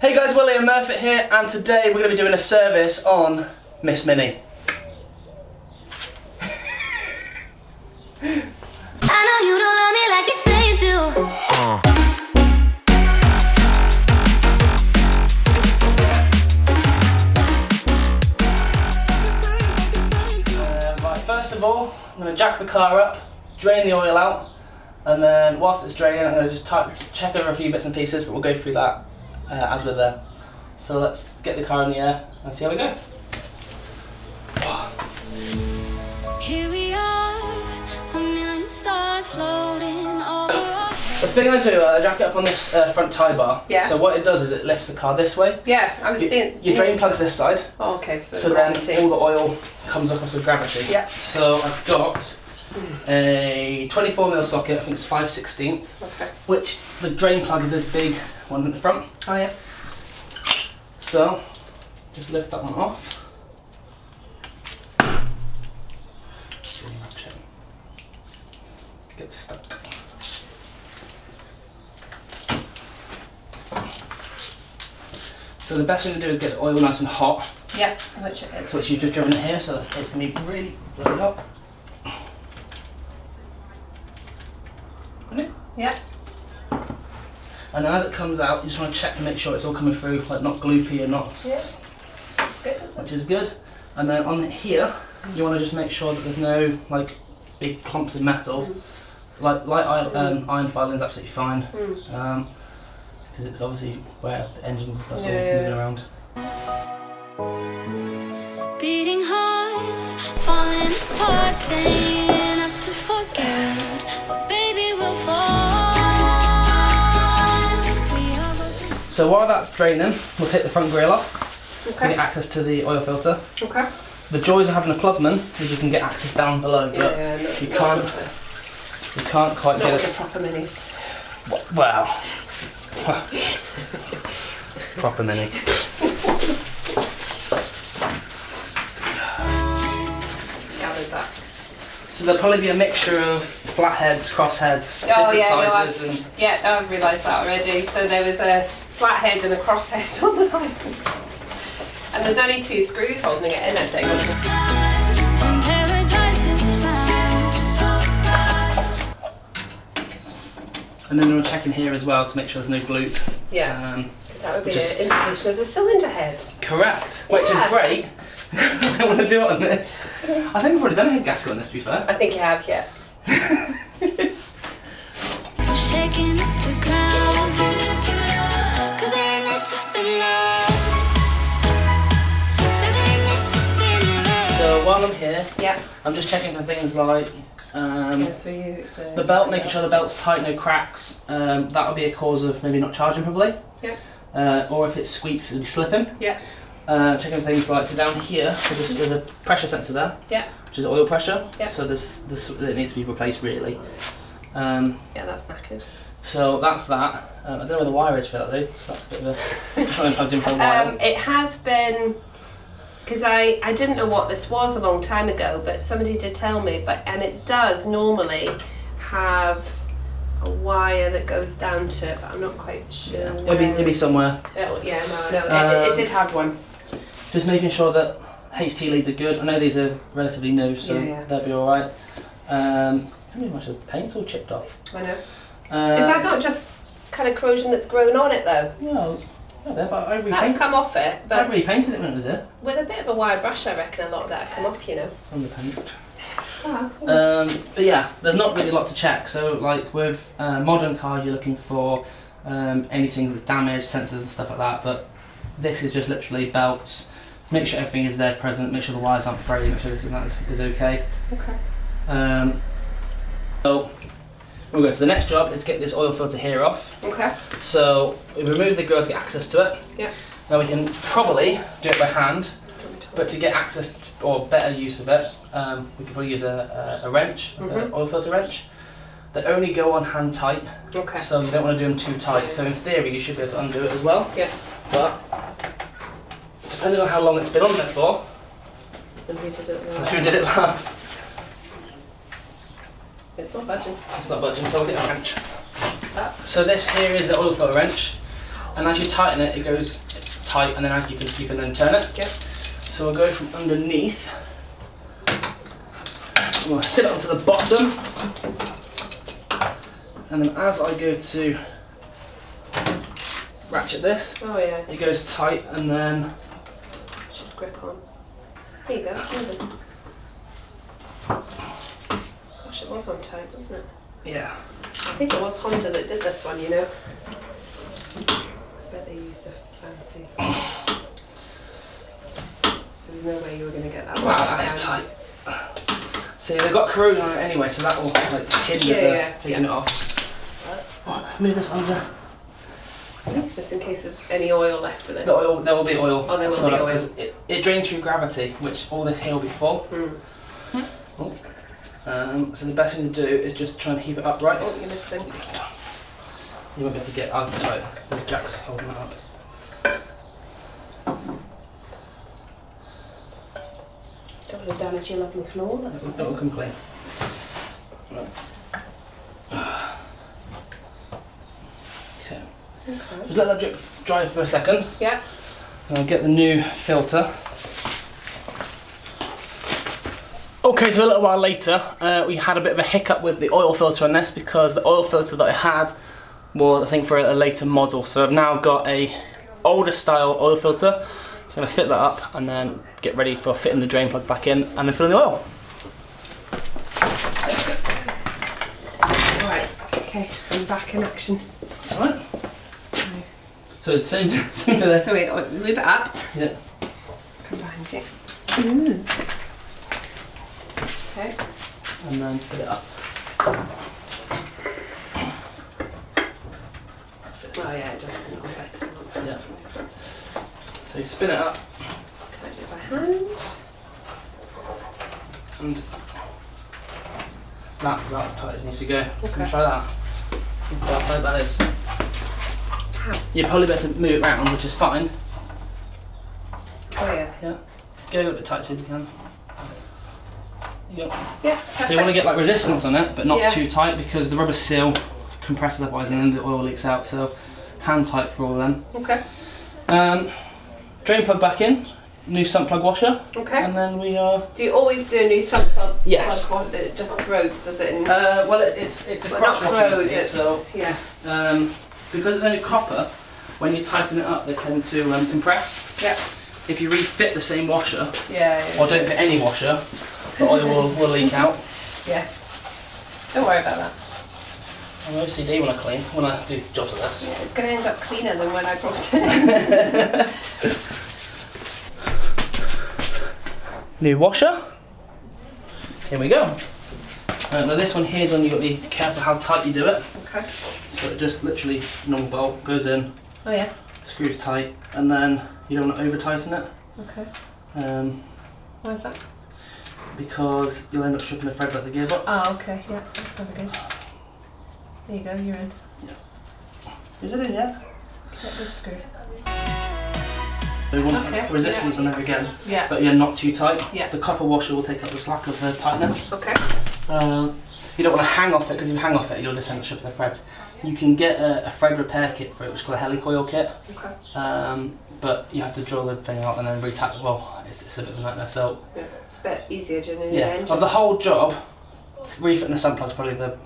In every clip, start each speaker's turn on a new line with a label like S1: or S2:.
S1: Hey guys, Willie and Murfitt here, and today we're going to be doing a service on Miss Minnie.
S2: I know you don't love me like you say you do.
S1: Right, first of all, I'm going to jack the car up, drain the oil out, and then whilst it's draining I'm going to just check over a few bits and pieces, but we'll go through that as we're there. So let's get the car in the air and see how we go.
S2: Here we are, a million stars floating over.
S1: The thing I do, I jack it up on this front tie bar.
S3: Yeah.
S1: So what it does is it lifts the car this way.
S3: Yeah, I was seeing.
S1: Your drain plug's this side.
S3: Oh, okay, so
S1: Then all the oil comes across with gravity.
S3: Yeah.
S1: So I've got a 24mm socket, I think it's 5/16,
S3: Okay.
S1: which the drain plug is this big one in the front.
S3: Oh yeah.
S1: So just lift that one off. Get stuck. So the best thing to do is get the oil nice and hot.
S3: Yeah, which it is.
S1: Which you've just driven it here, so it's going to be really, really hot.
S3: Yeah.
S1: And then as it comes out, you just want to check to make sure it's all coming through, like not gloopy and not.
S3: Yeah. That's good, isn't it?
S1: Which is good. And then on here, you want to just make sure that there's no like big clumps of metal. Like iron filing is absolutely fine. Because it's obviously where the engines and stuff's all moving around.
S2: Beating hearts, falling apart, staying up to forget. But baby, we'll fall.
S1: So while that's draining, we'll take the front grille off.
S3: Okay.
S1: Get access to the oil filter.
S3: Okay.
S1: The joys of having a clubman is you can get access down below, but you can't quite
S3: Not
S1: get
S3: with
S1: it.
S3: the proper minis.
S1: Well, proper mini.
S3: Gathered that.
S1: So there'll probably be a mixture of flatheads, crossheads,
S3: Oh
S1: different
S3: yeah,
S1: sizes,
S3: no,
S1: and
S3: I've realised that already. So there was a flathead and a crosshead on the line. And there's only 2 screws holding it in, I think.
S2: And paradise is found.
S1: and then we'll check in here as well to make sure there's no gloop.
S3: Yeah. Because that would be an
S1: Just-
S3: indication of the cylinder head.
S1: Correct, which is
S3: Yeah.
S1: great. I don't want to do it on this. I think I've already done a head gasket on this, to be fair.
S3: I think you have, yeah.
S2: I'm shaking up the ground. 'Cause there ain't no stopping now. So there ain't no stopping now.
S1: So while I'm here,
S3: Yeah.
S1: I'm just checking for things like
S3: Yeah, so you,
S1: the belt, making sure the belt's tight, no cracks. That'll be a cause of maybe not charging properly.
S3: Yeah.
S1: Or if it squeaks, it'll be slipping.
S3: Yeah.
S1: Checking things like, so down here, there's a pressure sensor there,
S3: Yeah.
S1: which is oil pressure.
S3: Yeah.
S1: So this it needs to be replaced really.
S3: Yeah, that's knackered.
S1: So that's that. I don't know where the wire is for that though, so that's a bit of a something plugged in for a while.
S3: It has been, because I didn't know what this was a long time ago, but somebody did tell me, and it does normally have a wire that goes down to it, but I'm not quite sure.
S1: It'll be somewhere.
S3: Yeah, no, it did have one.
S1: Just making sure that HT leads are good. I know these are relatively new, so
S3: Yeah.
S1: they'll be alright. How many much of the paint's all chipped off?
S3: I know. Is that not just kind of corrosion that's grown on it though?
S1: No, not there, but I
S3: That's
S1: repainted.
S3: come off it,
S1: I
S3: but
S1: repainted it when it was there.
S3: with a bit of a wire brush, I reckon a lot of that come off, you know.
S1: On the paint.
S3: Oh,
S1: But yeah, there's not really a lot to check. So like with modern cars, you're looking for anything that's damaged, sensors and stuff like that. But this is just literally belts. Make sure everything is there present. Make sure the wires aren't frayed. Make sure this and that is okay.
S3: okay.
S1: So we'll go to the next job. Is get this oil filter here off.
S3: Okay.
S1: So we remove the grill to get access to it.
S3: Yeah.
S1: Now we can probably do it by hand, but to get access or better use of it, we could probably use a wrench, an oil filter wrench. They only go on hand tight,
S3: Okay.
S1: so you don't want to do them too tight. So in theory, you should be able to undo it as well.
S3: Yeah.
S1: But depending on how long it's been on there for,
S3: And who did it
S1: and who did it last,
S3: It's not budging.
S1: it's not budging. So we'll get a wrench.
S3: That.
S1: So this here is the oil filter wrench. And as you tighten it, it goes tight, and then as you can then turn it.
S3: Yep.
S1: So we'll go from underneath. We'll sit it onto the bottom, and then as I go to ratchet this,
S3: Oh yes.
S1: it goes tight, and then
S3: Should grip on. There you go. Easy. Gosh, it was on tight, wasn't it?
S1: yeah.
S3: I think it was Honda that did this one, you know. I bet they used a fancy. There was no way you were going to get that one.
S1: Wow, that is tight. See, they've got corrosion on it anyway, so that will like hinder taking it off. Right, let's move this over.
S3: Just in case there's any oil left in it.
S1: The oil, there will be oil.
S3: Oh, there will be oil.
S1: It drains through gravity, which all this here will be full.
S3: Mm.
S1: Oh. So the best thing to do is just try and keep it upright.
S3: Oh, you're missing.
S1: You won't be able to get out. Sorry, the jack's holding it up.
S3: Don't want to damage your lovely floor. That's the
S1: It'll
S3: thing.
S1: come clean. Right. Okay.
S3: Okay.
S1: Just let that drip dry for a second.
S3: Yeah.
S1: And I'll get the new filter. Okay, so a little while later, we had a bit of a hiccup with the oil filter on this because the oil filter that I had was, I think, for a later model. So I've now got a older style oil filter. So I'm going to fit that up and then get ready for fitting the drain plug back in and then filling the oil.
S3: Right. Okay. I'm back in action.
S1: That's alright. So it's same for this.
S3: So we got to move it up.
S1: Yeah.
S3: Come behind you. Ooh. Okay.
S1: And then fit it up.
S3: Oh yeah, it does fit on better.
S1: Yeah. So you spin it up
S3: Tighten it by hand.
S1: and that's about as tight as it needs to go.
S3: Okay.
S1: Can you try that? Look how tight that is.
S3: How?
S1: You're probably better to move it around, which is fine.
S3: Oh yeah.
S1: Yeah. Just go a bit tight so you can. There you go.
S3: Yeah.
S1: So
S3: Perfect.
S1: you want to get like resistance on it, but not
S3: Yeah.
S1: too tight because the rubber seal compresses otherwise and then the oil leaks out. So hand tight for all of them.
S3: Okay.
S1: Drain plug back in, new sump plug washer,
S3: Okay.
S1: and then we are.
S3: Do you always do a new sump plug?
S1: Yes.
S3: Plug, it just corrodes, does it?
S1: Well, it's a
S3: Well,
S1: crotch
S3: not
S1: washer, you
S3: corrodes.
S1: see,
S3: It's,
S1: so
S3: yeah.
S1: because it's only copper, when you tighten it up, they tend to compress.
S3: Yeah.
S1: If you refit the same washer,
S3: Yeah.
S1: or don't fit any washer, the oil will leak out.
S3: Yeah. Don't worry about that.
S1: I'm OCD when I clean, when I do jobs like this.
S3: Yeah, it's going to end up cleaner than when I brought it.
S1: New washer. Here we go. Now this one here is when you've got to be careful how tight you do it.
S3: Okay.
S1: So it just literally, normal bolt, goes in,
S3: Oh yeah.
S1: screws tight, and then you don't want to over tighten it.
S3: Okay. Why is that?
S1: Because you'll end up stripping the threads like the gearbox.
S3: Oh, okay. Yeah, that's never good. There you go, you're in.
S1: Is it in yet?
S3: Get the screw.
S1: We want
S3: Okay,
S1: resistance
S3: yeah.
S1: on there again,
S3: Yeah.
S1: but yeah, not too tight.
S3: Yeah.
S1: The copper washer will take up the slack of the tightness.
S3: Okay.
S1: You don't want to hang off it because if you hang off it, you'll just end up stripping the threads. You can get a thread repair kit for it, which is called a helicoil kit.
S3: Okay.
S1: But you have to drill the thing out and then retap. Well, it's a bit of a nightmare. So
S3: Yeah. It's a bit easier doing it in
S1: yeah,
S3: the engine.
S1: of the whole job, refitting the sump plug is probably the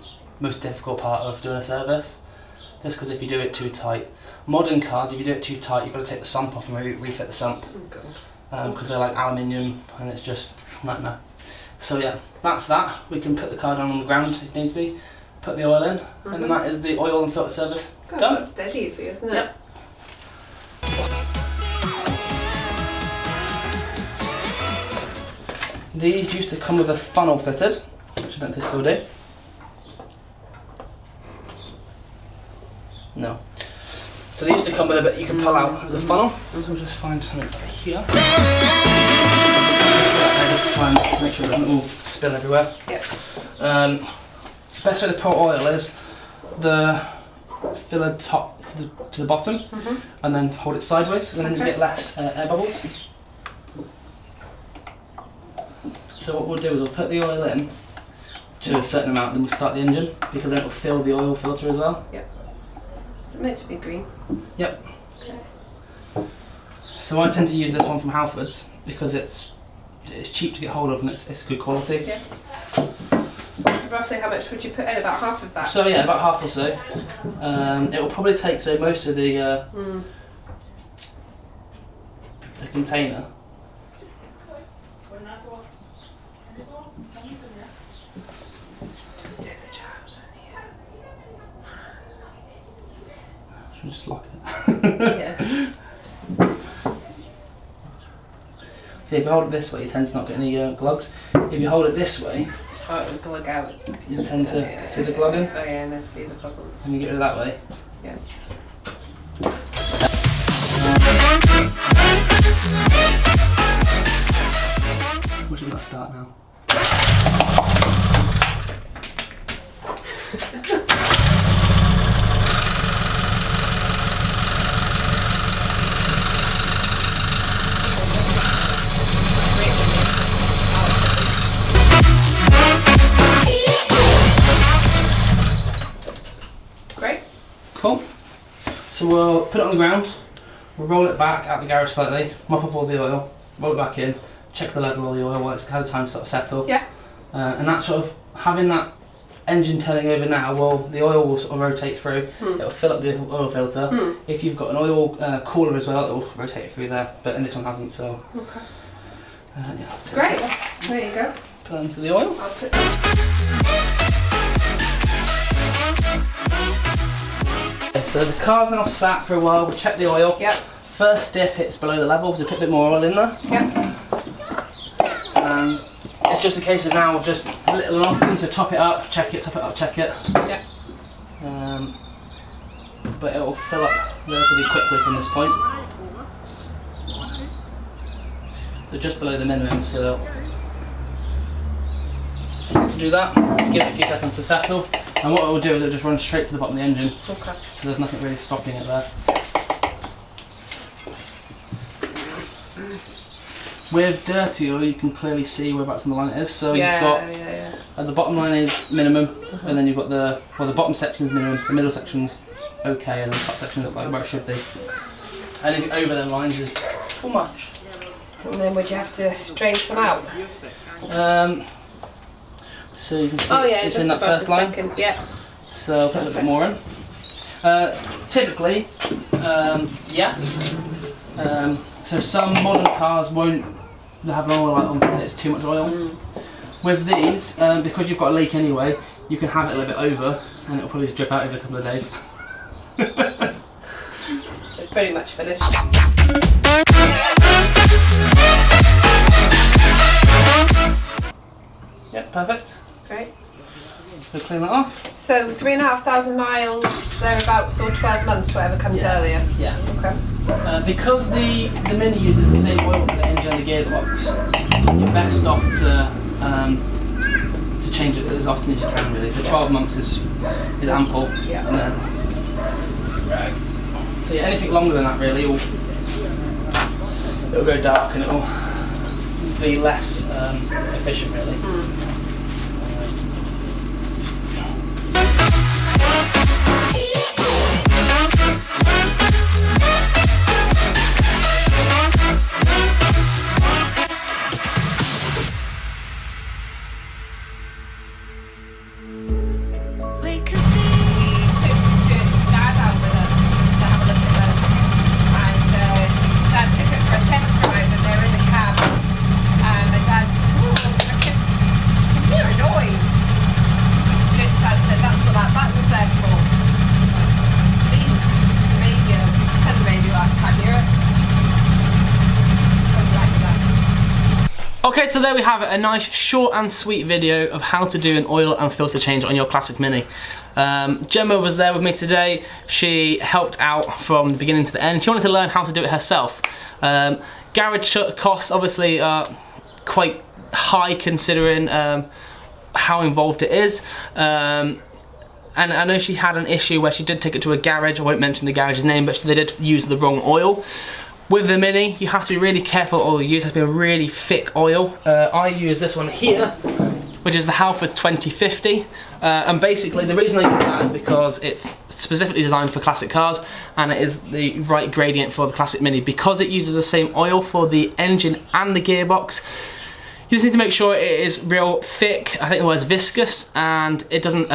S1: most difficult part of doing a service. Just because if you do it too tight, modern cars, if you do it too tight, you've got to take the sump off and refit the sump
S3: Oh, God.
S1: because they're like aluminium and it's just a nightmare. So yeah, that's that. We can put the car down on the ground if needs be, put the oil in, and then that is the oil and filter service
S3: God,
S1: done.
S3: that's dead easy, isn't it?
S1: Yep. These used to come with a funnel fitted, which I don't think they still do. No. So they used to come with a bit you can pull out as a funnel. So we'll just find something over here. Try and make sure it doesn't all spill everywhere.
S3: Yep.
S1: Best way to pour oil is the filler top to the bottom, and then hold it sideways, and then you
S3: Okay.
S1: get less air bubbles. So what we'll do is we'll put the oil in to a certain amount, then we'll start the engine because then it will fill the oil filter as well.
S3: Yep. Is it meant to be green?
S1: Yep.
S3: Okay.
S1: So I tend to use this one from Halfords because it's cheap to get hold of and it's good quality.
S3: Yeah. So roughly how much would you put in? About half of that?
S1: So yeah, about half or so. It will probably take most of the container. Should we just lock it?
S3: Yeah.
S1: See, if you hold it this way, you tend to not get any glugs. If you hold it this way,
S3: Oh, it would glug out.
S1: you tend to see the glugging.
S3: Oh yeah, and I see the bubbles.
S1: And you get rid of that way.
S3: Yeah.
S1: We should start now.
S3: Great.
S1: Cool. So we'll put it on the ground, we'll roll it back out the garage slightly, mop up all the oil, roll it back in, check the level of the oil while it's had time to sort of settle.
S3: Yeah.
S1: And that sort of, having that engine turning over now, well, the oil will sort of rotate through, it'll fill up the oil filter. If you've got an oil cooler as well, it'll rotate through there, but this one hasn't, so.
S3: Okay.
S1: Yeah, that's it.
S3: Great. There you go.
S1: Put it into the oil.
S3: I'll put
S1: So the car's now sat for a while, we'll check the oil.
S3: Yep.
S1: First dip hits below the level, so put a bit more oil in there.
S3: Yep.
S1: And it's just a case of now just a little often to top it up, check it, top it up, check it.
S3: Yep.
S1: But it will fill up relatively quickly from this point. So just below the minimum, so do that, just give it a few seconds to settle. And what it will do is it will just run straight to the bottom of the engine.
S3: Okay.
S1: There's nothing really stopping it there. With dirty oil, you can clearly see whereabouts on the line it is. So you've got the bottom line is minimum, and then you've got the bottom section is minimum, the middle section's okay, and the top section is like where it should be. Anything over them lines is too much.
S3: And then would you have to drain some out?
S1: So you can see
S3: Oh yeah,
S1: it's
S3: just
S1: in that
S3: above
S1: first
S3: the
S1: line.
S3: second. Yeah.
S1: So put a little bit more in. Typically, yes. So some modern cars won't have an oil light on because it's too much oil. With these, because you've got a leak anyway, you can have it a little bit over and it'll probably just drip out over a couple of days.
S3: It's pretty much finished.
S1: Yep, perfect.
S3: Great.
S1: So clean that off.
S3: So 3,500 miles, thereabouts, or 12 months, whatever comes earlier.
S1: Yeah.
S3: Okay.
S1: Because the Mini uses the same oil for the engine and the gearbox, you're best off to change it as often as you can, really. So 12 months is ample.
S3: Yeah.
S1: And then, right. So yeah, anything longer than that really, it'll go dark and it'll be less efficient, really.
S2: We could be.
S3: We took Dad out with us to have a look at them, and Dad took it for a test drive, and they're in the cab, and Dad said, "Oh, I can hear a noise." Stuart's dad said, "That's what that button's there for." Please, the radio. Turn the radio up. Can't hear it. Something like that.
S1: Okay, so there we have it, a nice short and sweet video of how to do an oil and filter change on your classic Mini. Gemma was there with me today. She helped out from the beginning to the end. She wanted to learn how to do it herself. Garage costs obviously are quite high considering how involved it is. And I know she had an issue where she did take it to a garage. I won't mention the garage's name, but they did use the wrong oil. With the Mini, you have to be really careful what oil you use. It has to be a really thick oil. I use this one here, which is the Halfords 2050. And basically the reason I use that is because it's specifically designed for classic cars and it is the right gradient for the Classic Mini. Because it uses the same oil for the engine and the gearbox, you just need to make sure it is real thick, I think the word's viscous, and it doesn't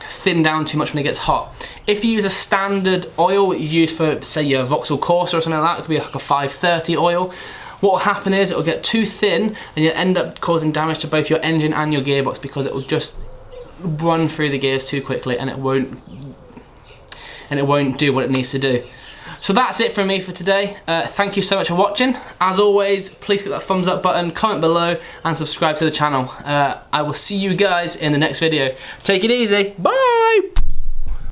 S1: thin down too much when it gets hot. If you use a standard oil that you use for, say, your Vauxhall Corsa or something like that, it could be like a 530 oil, what will happen is it will get too thin and you'll end up causing damage to both your engine and your gearbox because it will just run through the gears too quickly and it won't do what it needs to do. So that's it from me for today. Thank you so much for watching. As always, please click that thumbs up button, comment below and subscribe to the channel. I will see you guys in the next video. Take it easy. Bye!